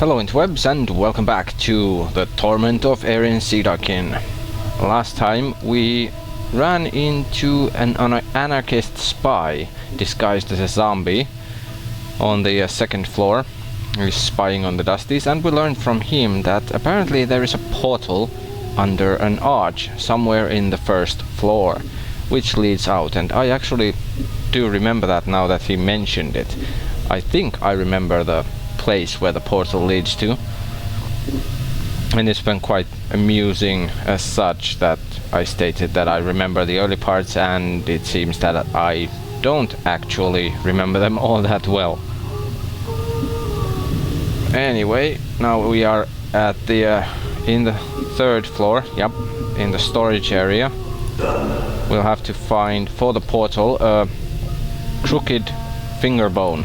Hello interwebs and welcome back to the Torment of Erin Seedarkin. Last time we ran into an anarchist spy disguised as a zombie on the second floor. He's spying on the Dusties, and we learned from him that apparently there is a portal under an arch somewhere in the first floor which leads out, and I actually do remember that now that he mentioned it. I think I remember the place where the portal leads to, and it's been quite amusing as such that I stated that I remember the early parts, and it seems that I don't actually remember them all that well. Anyway, now we are at the in the third floor, yep, in the storage area. We'll have to find for the portal a crooked finger bone.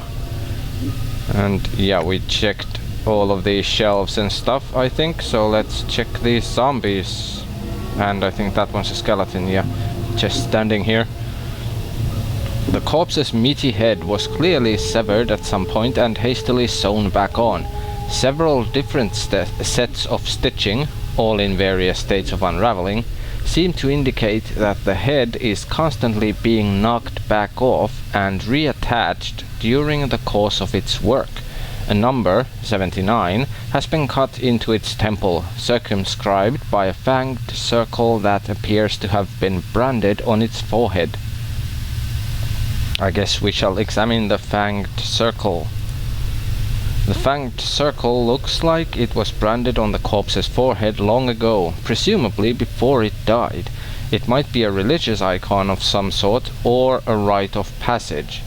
And yeah, we checked all of these shelves and stuff, I think, so let's check these zombies. And I think that one's a skeleton, yeah, just standing here. The corpse's meaty head was clearly severed at some point and hastily sewn back on. Several different sets of stitching, all in various states of unraveling, seem to indicate that the head is constantly being knocked back off and reattached during the course of its work. A number, 79, has been cut into its temple, circumscribed by a fanged circle that appears to have been branded on its forehead. I guess we shall examine the fanged circle. The fanged circle looks like it was branded on the corpse's forehead long ago, presumably before it died. It might be a religious icon of some sort, or a rite of passage.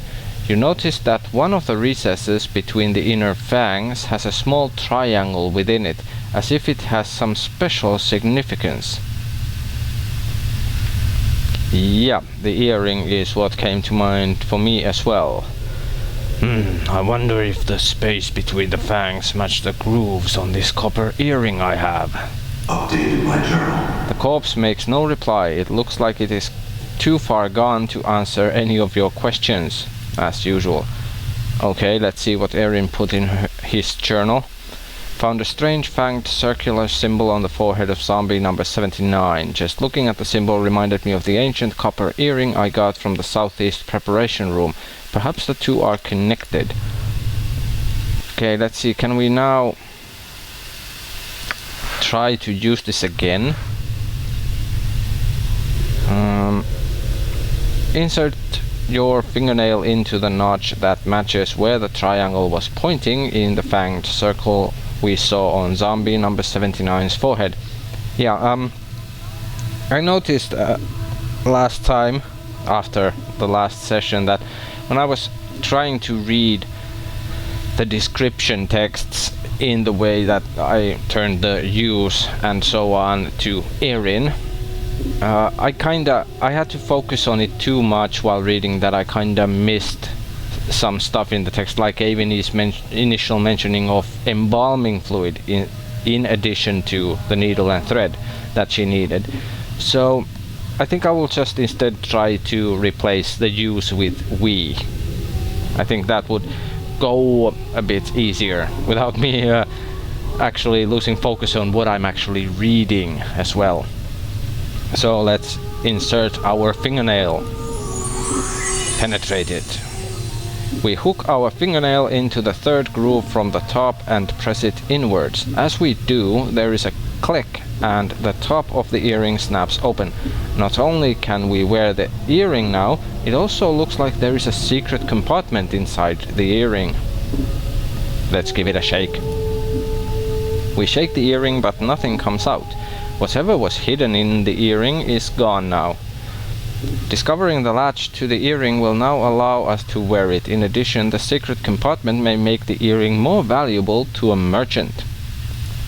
You notice that one of the recesses between the inner fangs has a small triangle within it, as if it has some special significance. Yeah, the earring is what came to mind for me as well. I wonder if the space between the fangs match the grooves on this copper earring I have. Updated my journal. The corpse makes no reply. It looks like it is too far gone to answer any of your questions, as usual. Okay, let's see what Erin put in his journal. Found a strange fanged circular symbol on the forehead of zombie number 79. Just looking at the symbol reminded me of the ancient copper earring I got from the southeast preparation room. Perhaps the two are connected. Okay, let's see, can we now try to use this again? Insert your fingernail into the notch that matches where the triangle was pointing in the fanged circle we saw on zombie number 79's forehead. Yeah, I noticed last time, after the last session, that when I was trying to read the description texts in the way that I turned the U's and so on to Erin, I had to focus on it too much while reading that I kinda missed some stuff in the text, like Aveni's initial mentioning of embalming fluid in addition to the needle and thread that she needed. So I think I will just instead try to replace the U's with we. I think that would go a bit easier without me actually losing focus on what I'm actually reading as well. So let's insert our fingernail. Penetrate it. We hook our fingernail into the third groove from the top and press it inwards. As we do, there is a click and the top of the earring snaps open. Not only can we wear the earring now, it also looks like there is a secret compartment inside the earring. Let's give it a shake. We shake the earring, but nothing comes out. Whatever was hidden in the earring is gone now. Discovering the latch to the earring will now allow us to wear it. In addition, the secret compartment may make the earring more valuable to a merchant.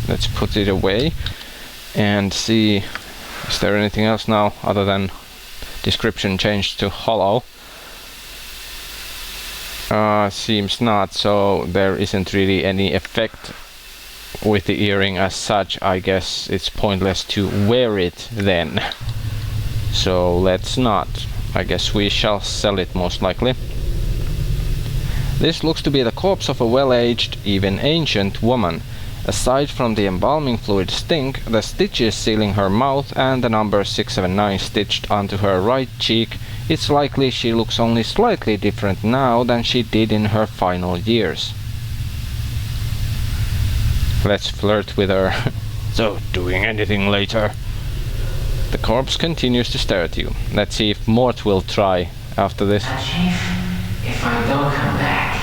Let's put it away and see, is there anything else now other than description changed to hollow? Seems not, so there isn't really any effect with the earring as such. I guess it's pointless to wear it then. So let's not. I guess we shall sell it most likely. This looks to be the corpse of a well-aged, even ancient woman. Aside from the embalming fluid stink, the stitches sealing her mouth and the number 679 stitched onto her right cheek, it's likely she looks only slightly different now than she did in her final years. Let's flirt with her. So, doing anything later? The corpse continues to stare at you. Let's see if Mort will try after this. Chief, if I don't come back,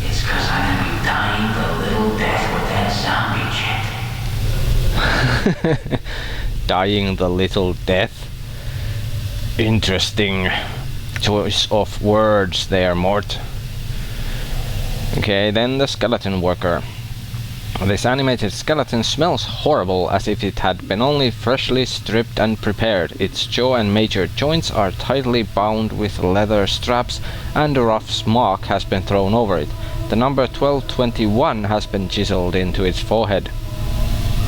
it's because I'm gonna be dying the little death with that zombie jet. Dying the little death? Interesting choice of words there, Mort. Okay, then the skeleton worker. This animated skeleton smells horrible, as if it had been only freshly stripped and prepared. Its jaw and major joints are tightly bound with leather straps, and a rough smock has been thrown over it. The number 1221 has been chiseled into its forehead.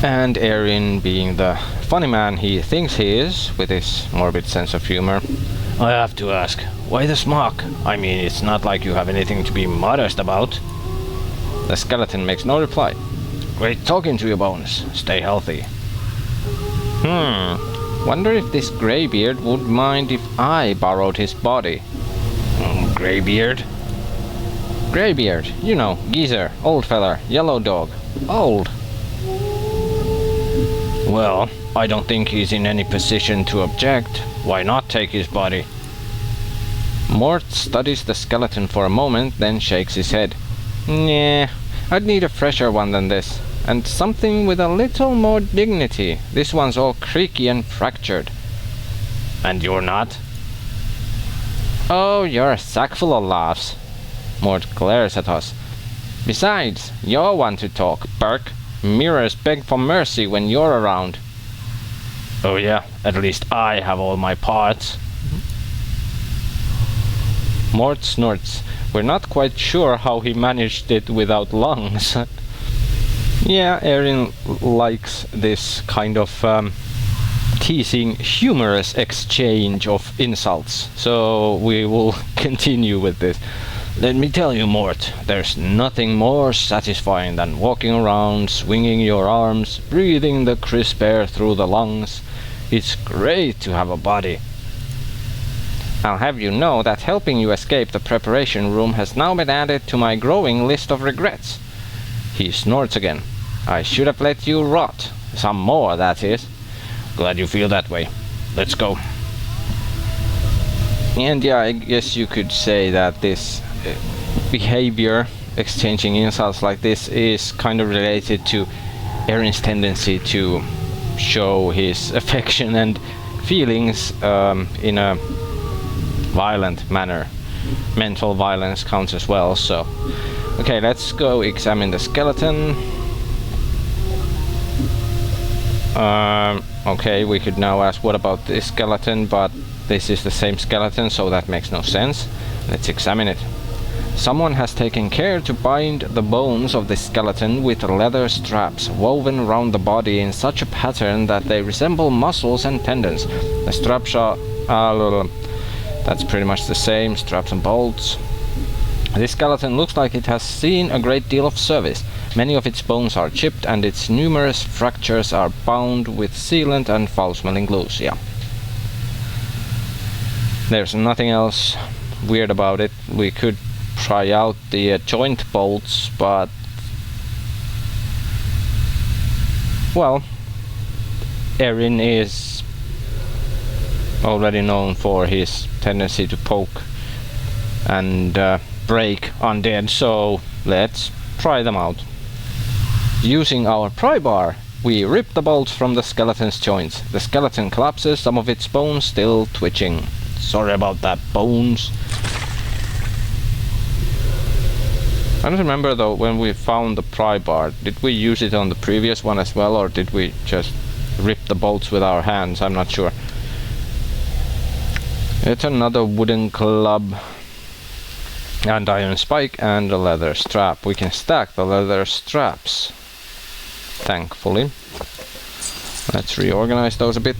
And Erin, being the funny man he thinks he is, with his morbid sense of humor, I have to ask, why the smock? I mean, it's not like you have anything to be modest about. The skeleton makes no reply. Great talking to you, Bones. Stay healthy. Wonder if this Greybeard would mind if I borrowed his body. Greybeard? Greybeard, you know, geezer, old feller, yellow dog. Old. Well, I don't think he's in any position to object. Why not take his body? Mort studies the skeleton for a moment, then shakes his head. Nah, I'd need a fresher one than this. And something with a little more dignity. This one's all creaky and fractured. And you're not? Oh, you're a sack full of laughs. Mort glares at us. Besides, you're one to talk, Burke. Mirrors beg for mercy when you're around. Oh yeah, at least I have all my parts. Mort snorts. We're not quite sure how he managed it without lungs. Yeah, Erin likes this kind of teasing, humorous exchange of insults. So we will continue with this. Let me tell you, Mort, there's nothing more satisfying than walking around, swinging your arms, breathing the crisp air through the lungs. It's great to have a body. I'll have you know that helping you escape the preparation room has now been added to my growing list of regrets. He snorts again. I should have let you rot. Some more, that is. Glad you feel that way. Let's go. And yeah, I guess you could say that this behavior, exchanging insults like this, is kind of related to Erin's tendency to show his affection and feelings in a violent manner. Mental violence counts as well, so... Okay, let's go examine the skeleton. Okay, we could now ask what about this skeleton, but this is the same skeleton, so that makes no sense. Let's examine it. Someone has taken care to bind the bones of the skeleton with leather straps woven around the body in such a pattern that they resemble muscles and tendons. The straps are... that's pretty much the same, straps and bolts. This skeleton looks like it has seen a great deal of service. Many of its bones are chipped and its numerous fractures are bound with sealant and foul-smelling glues, yeah. There's nothing else weird about it. We could try out the joint bolts, but... well, Erin is already known for his tendency to poke and break undead, so let's try them out. Using our pry bar, we rip the bolts from the skeleton's joints. The skeleton collapses, some of its bones still twitching. Sorry about that, Bones. I don't remember though, when we found the pry bar, did we use it on the previous one as well, or did we just rip the bolts with our hands? I'm not sure. It's another wooden club, and iron spike, and a leather strap. We can stack the leather straps, thankfully. Let's reorganize those a bit.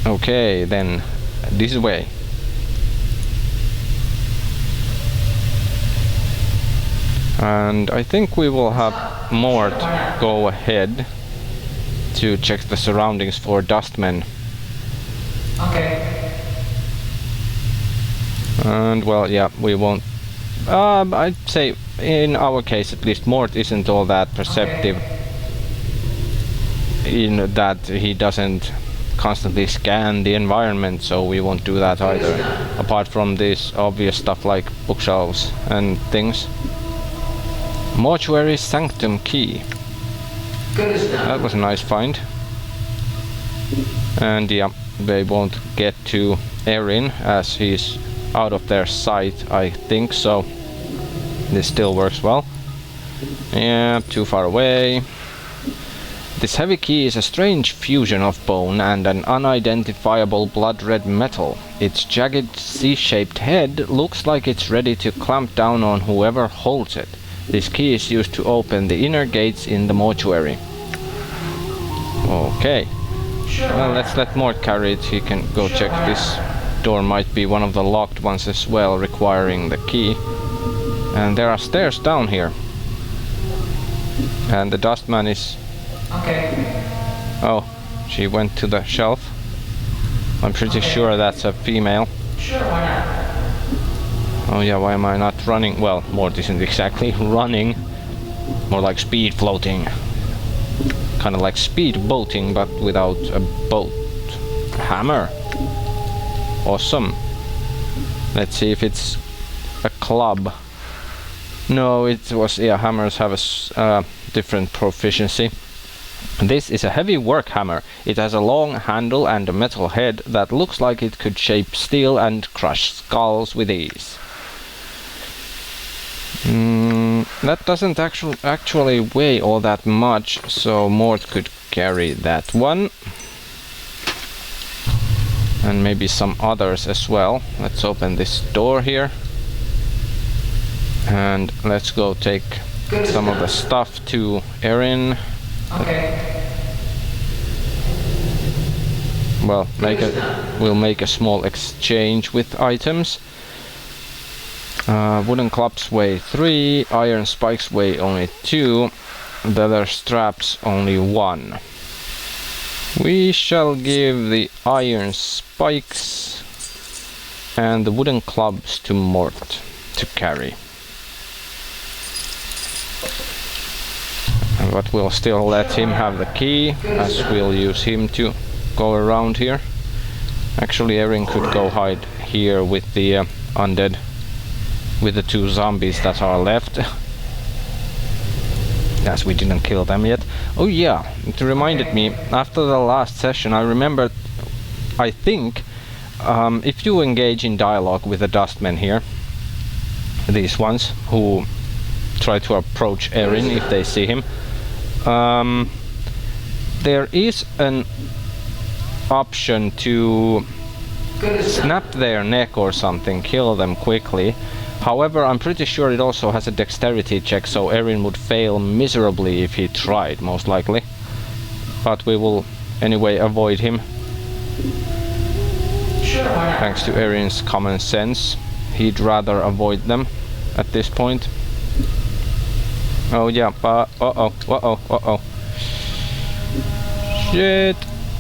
Okay, then this way. And I think we will have Mort go ahead to check the surroundings for dustmen. Okay. And well, yeah, we won't. I'd say in our case at least, Mort isn't all that perceptive. In that he doesn't constantly scan the environment, so we won't do that either. Apart from this obvious stuff like bookshelves and things. Mortuary Sanctum Key. That was a nice find. And yeah, they won't get to Erin as he's out of their sight, I think, so this still works well. Yeah, too far away. This heavy key is a strange fusion of bone and an unidentifiable blood-red metal. Its jagged C-shaped head looks like it's ready to clamp down on whoever holds it. This key is used to open the inner gates in the mortuary. Okay. Well, let's let Mort carry it. He can go check. This door might be one of the locked ones as well, requiring the key. And there are stairs down here. And the dustman is... Okay. Oh, she went to the shelf. I'm pretty sure that's a female. Sure, why not? Oh yeah, why am I not running? Well, Mort isn't exactly running. More like speed floating. Kind of like speed boating, but without a boat. Hammer. Awesome. Let's see if it's a club. No, it was... Yeah, hammers have a different proficiency. This is a heavy work hammer. It has a long handle and a metal head that looks like it could shape steel and crush skulls with ease. That doesn't actually weigh all that much, so Mort could carry that one. And maybe some others as well. Let's open this door here. And let's go take some of the stuff to Erin. Okay. Well, we'll make a small exchange with items. Wooden clubs weigh 3, iron spikes weigh only 2, leather straps only 1. We shall give the iron spikes and the wooden clubs to Mort to carry. But we'll still let him have the key, as we'll use him to go around here. Actually, Erin could go hide here with the undead, with the 2 zombies that are left, as we didn't kill them yet. Oh yeah, it reminded me, after the last session I remembered, I think, if you engage in dialogue with the dustmen here, these ones who try to approach Erin if they see him, there is an option to snap their neck or something, kill them quickly. However, I'm pretty sure it also has a dexterity check, so Erin would fail miserably if he tried, most likely. But we will anyway avoid him. Thanks to Erin's common sense. He'd rather avoid them at this point. Oh yeah, uh-oh. Shit!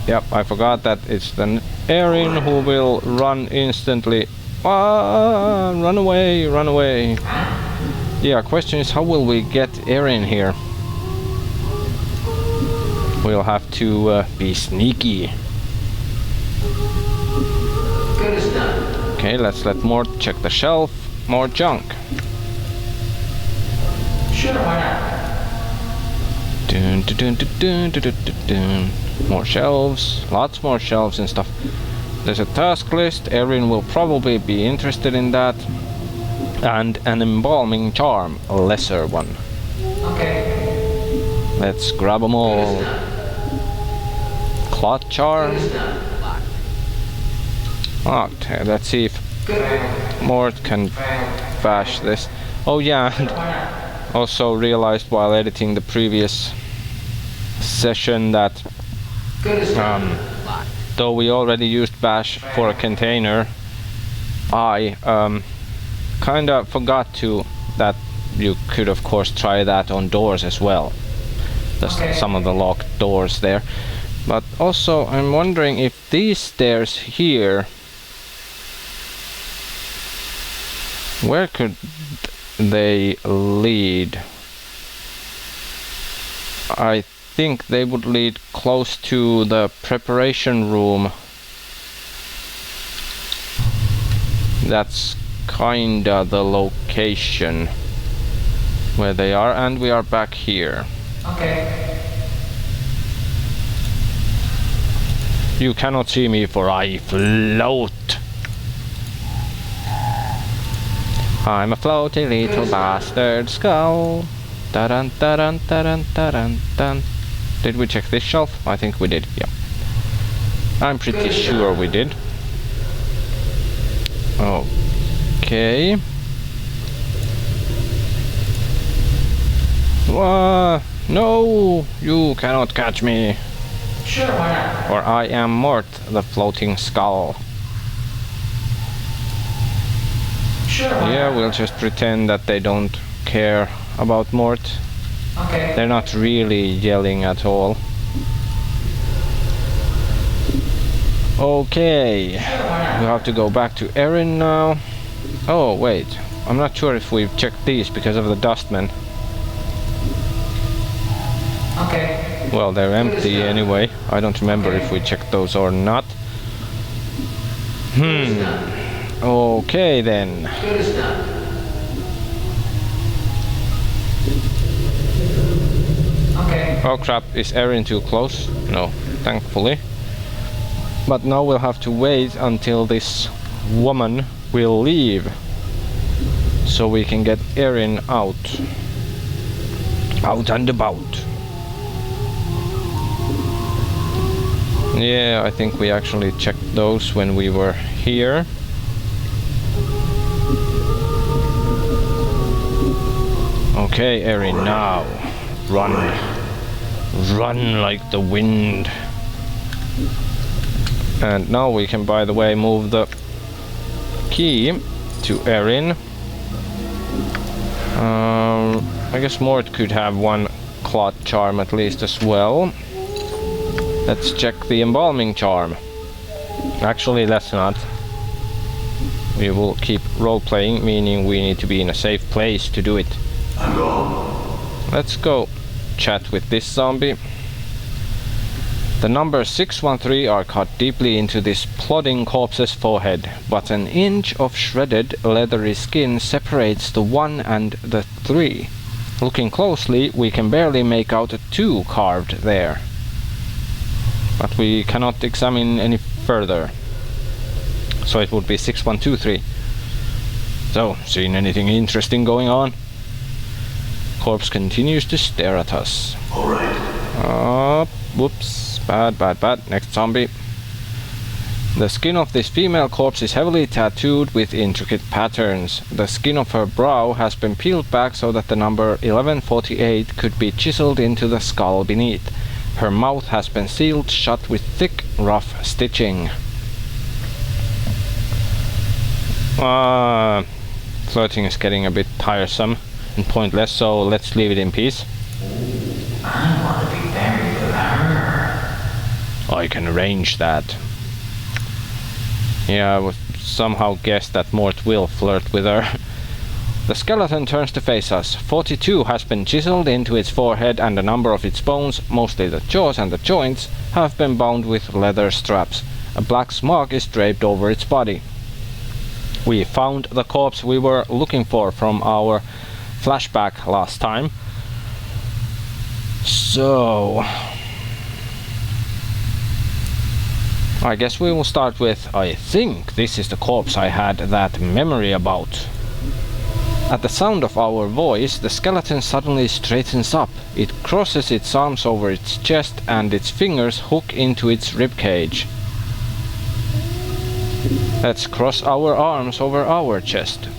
Yep, I forgot that it's then Erin who will run instantly. Run away, run away. Yeah, question is, how will we get Erin here? We'll have to be sneaky. Okay, let's let Mort check the shelf. More junk. Sure, why not? Dun, dun, dun, dun, dun, dun, dun, dun. More shelves, lots more shelves and stuff. There's a task list. Erin will probably be interested in that. And an embalming charm, a lesser one. Okay. Let's grab them all. Cloth charm. Okay, let's see if Mort can bash this. Oh yeah, and also realized while editing the previous session that though we already used bash for a container, I kinda forgot to that you could of course try that on doors as well. Okay. Some of the locked doors there. But also I'm wondering if these stairs here, where could they lead? I think they would lead close to the preparation room. That's kinda the location where they are, and we are back here. Okay. You cannot see me, for I float. I'm a floaty little bastard skull. Dun dun dun dun dun. Did we check this shelf? I think we did, yeah. I'm pretty sure we did. Okay. No, you cannot catch me. Sure, why not? For I am Mort, the floating skull. Sure, why Yeah, not? we'll just pretend that they don't care about Mort. Okay. They're not really yelling at all. Okay, Sure, why not? we have to go back to Erin now. Oh wait, I'm not sure if we've checked these because of the dustmen. Okay. Well, they're empty anyway. I don't remember if we checked those or not. Okay then. Good as done. Okay. Oh crap, is Erin too close? No, thankfully. But now we'll have to wait until this woman will leave, so we can get Erin out. Out and about. Yeah, I think we actually checked those when we were here. Okay, Erin, now. Run. Run like the wind. And now we can, by the way, move the key to Erin. I guess Mort could have one clot charm at least as well. Let's check the embalming charm. Actually, let's not. We will keep role-playing, meaning we need to be in a safe place to do it. I'm gone. Let's go chat with this zombie. The numbers 613 are cut deeply into this plodding corpse's forehead, but an inch of shredded leathery skin separates the 1 and the 3. Looking closely, we can barely make out a 2 carved there. But we cannot examine any further. So it would be 6123. So, seen anything interesting going on? Corpse continues to stare at us. Alright. Whoops. Bad. Next zombie. The skin of this female corpse is heavily tattooed with intricate patterns. The skin of her brow has been peeled back so that the number 1148 could be chiseled into the skull beneath. Her mouth has been sealed shut with thick, rough stitching. Flirting is getting a bit tiresome and pointless, so let's leave it in peace. I want to be buried with her. I can arrange that. Yeah, I would somehow guess that Mort will flirt with her. The skeleton turns to face us. 42 has been chiseled into its forehead, and a number of its bones, mostly the jaws and the joints, have been bound with leather straps. A black smock is draped over its body. We found the corpse we were looking for from our flashback last time. So I guess we will start with, I think this is the corpse I had that memory about. At the sound of our voice, the skeleton suddenly straightens up. It crosses its arms over its chest and its fingers hook into its ribcage. Let's cross our arms over our chest.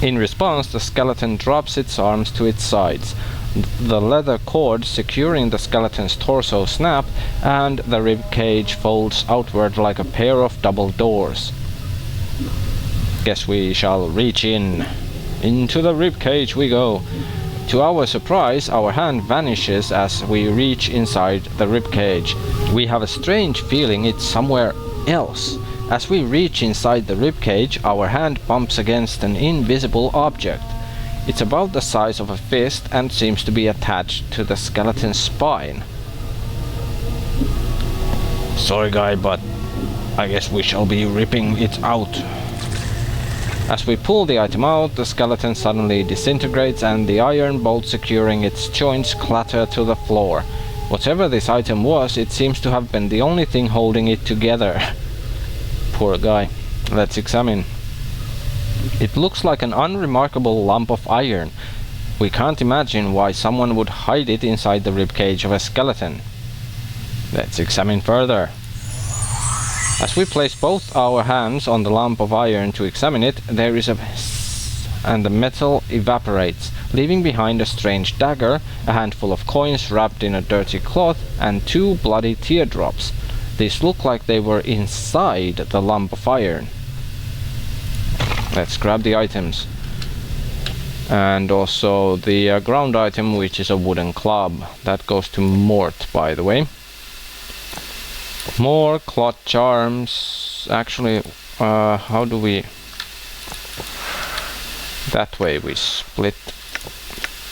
In response, the skeleton drops its arms to its sides. The leather cord securing the skeleton's torso snaps, and the ribcage folds outward like a pair of double doors. Guess we shall reach in Into the ribcage we go. To our surprise, our hand vanishes as we reach inside the ribcage. We have a strange feeling it's somewhere else. As we reach inside the ribcage, our hand bumps against an invisible object. It's about the size of a fist and seems to be attached to the skeleton's spine. Sorry guy, but I guess we shall be ripping it out. As we pull the item out, the skeleton suddenly disintegrates and the iron bolts securing its joints clatter to the floor. Whatever this item was, it seems to have been the only thing holding it together. Poor guy. Let's examine. It looks like an unremarkable lump of iron. We can't imagine why someone would hide it inside the ribcage of a skeleton. Let's examine further. As we place both our hands on the lump of iron to examine it, there is a hiss, and the metal evaporates, leaving behind a strange dagger, a handful of coins wrapped in a dirty cloth, and 2 bloody teardrops. These look like they were inside the lump of iron. Let's grab the items. And also the ground item, which is a wooden club. That goes to Mort, by the way. More cloth charms. Actually, how do we... That way we split.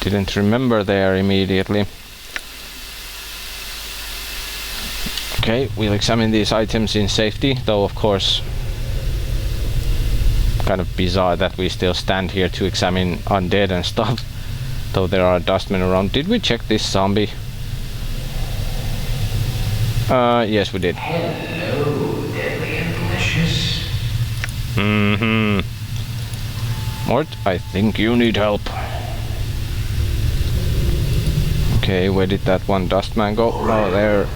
Didn't remember there immediately. Okay, we'll examine these items in safety, though of course kind of bizarre that we still stand here to examine undead and stuff, though there are dustmen around. Did we check this zombie? Yes we did. Hello, deadly and delicious. Mort, I think you need help. Okay, where did that one dustman go? Oh, there.